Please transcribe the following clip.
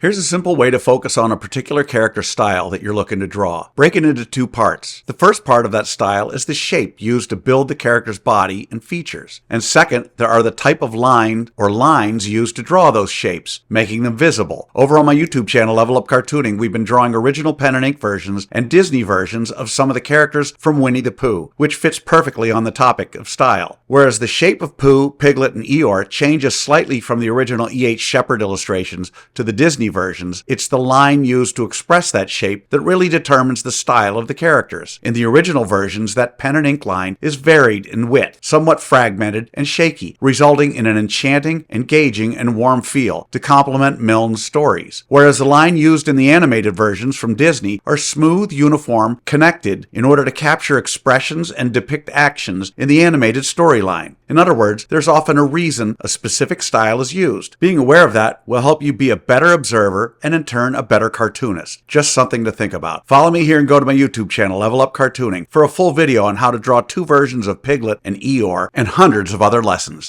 Here's a simple way to focus on a particular character style that you're looking to draw. Break it into two parts. The first part of that style is the shape used to build the character's body and features. And second, there are the type of line or lines used to draw those shapes, making them visible. Over on my YouTube channel, Level Up Cartooning, we've been drawing original pen and ink versions and Disney versions of some of the characters from Winnie the Pooh, which fits perfectly on the topic of style. Whereas the shape of Pooh, Piglet, and Eeyore changes slightly from the original E.H. Shepard illustrations to the Disney versions, it's the line used to express that shape that really determines the style of the characters. In the original versions, that pen and ink line is varied in width, somewhat fragmented and shaky, resulting in an enchanting, engaging, and warm feel to complement Milne's stories. Whereas the line used in the animated versions from Disney are smooth, uniform, connected in order to capture expressions and depict actions in the animated storyline. In other words, there's often a reason a specific style is used. Being aware of that will help you be a better observer and in turn a better cartoonist. Just something to think about. Follow me here and go to my YouTube channel, Level Up Cartooning, for a full video on how to draw two versions of Piglet and Eeyore and hundreds of other lessons.